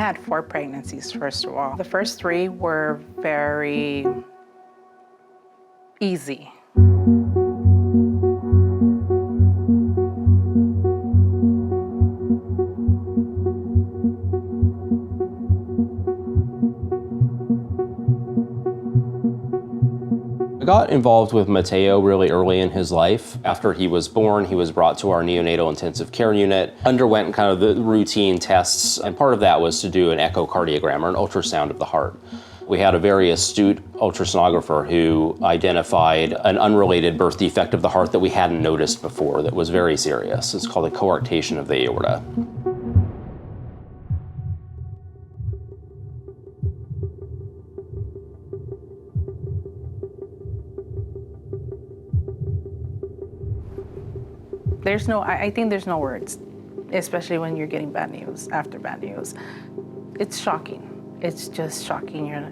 had 4 pregnancies, first of all. The first 3 were very easy. I got involved with Mateo really early in his life. After he was born, he was brought to our neonatal intensive care unit, underwent kind of the routine tests, and part of that was to do an echocardiogram, or an ultrasound of the heart. We had a very astute ultrasonographer who identified an unrelated birth defect of the heart that we hadn't noticed before that was very serious. It's called a coarctation of the aorta. I think there's no words, especially when you're getting bad news after bad news. It's shocking. It's just shocking. You're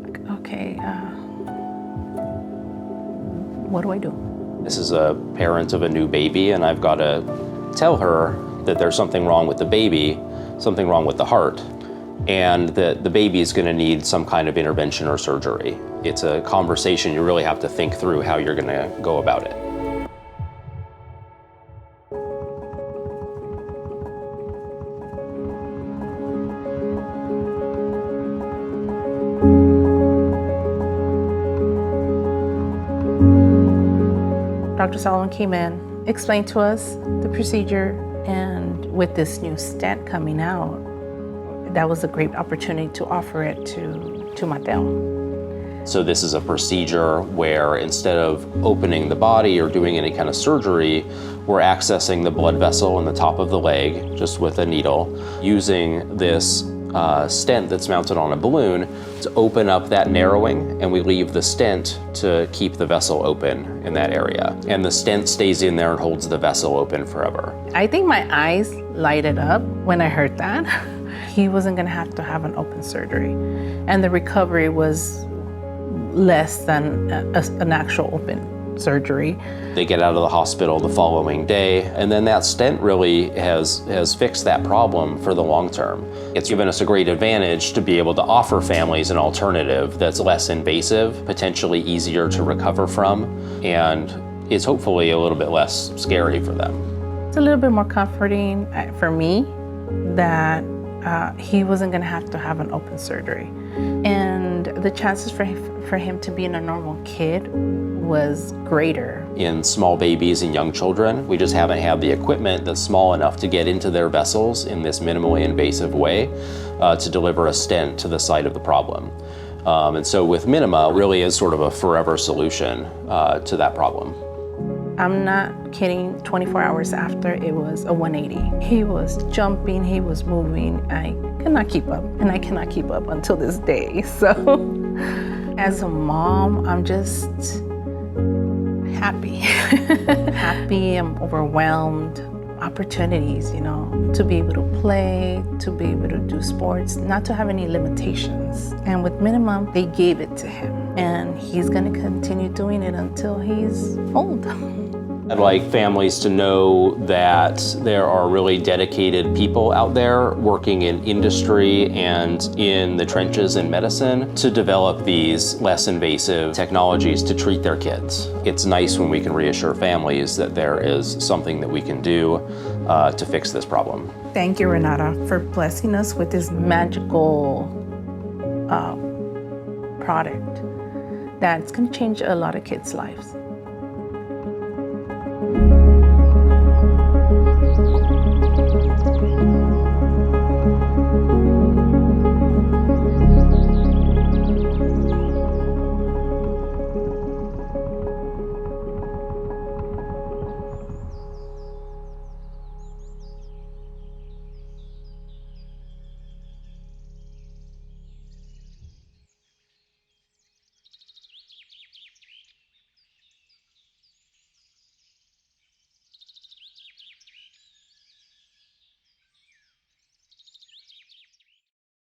like, okay, what do I do? This is a parent of a new baby, and I've got to tell her that there's something wrong with the baby, something wrong with the heart, and that the baby is going to need some kind of intervention or surgery. It's a conversation you really have to think through how you're going to go about it. Dr. Solomon came in, explained to us the procedure, and with this new stent coming out, that was a great opportunity to offer it to Mateo. So this is a procedure where instead of opening the body or doing any kind of surgery, we're accessing the blood vessel in the top of the leg just with a needle, using this stent that's mounted on a balloon to open up that narrowing, and we leave the stent to keep the vessel open in that area. And the stent stays in there and holds the vessel open forever. I think my eyes lighted up when I heard that. He wasn't gonna have to have an open surgery, and the recovery was less than an actual open surgery. They get out of the hospital the following day, and then that stent really has fixed that problem for the long term. It's given us a great advantage to be able to offer families an alternative that's less invasive, potentially easier to recover from, and is hopefully a little bit less scary for them. It's a little bit more comforting for me that he wasn't gonna have to have an open surgery. And the chances for him to be a normal kid was greater. In small babies and young children, we just haven't had the equipment that's small enough to get into their vessels in this minimally invasive way to deliver a stent to the site of the problem. And so with Minima, really is sort of a forever solution to that problem. I'm not kidding, 24 hours after, it was a 180. He was jumping, he was moving. I could not keep up, and I cannot keep up until this day. So as a mom, I'm just happy. Happy, I'm overwhelmed. Opportunities, you know, to be able to play, to be able to do sports, not to have any limitations. And with Minimum, they gave it to him, and he's gonna continue doing it until he's old. I'd like families to know that there are really dedicated people out there working in industry and in the trenches in medicine to develop these less invasive technologies to treat their kids. It's nice when we can reassure families that there is something that we can do to fix this problem. Thank you, Renata, for blessing us with this magical product that's going to change a lot of kids' lives.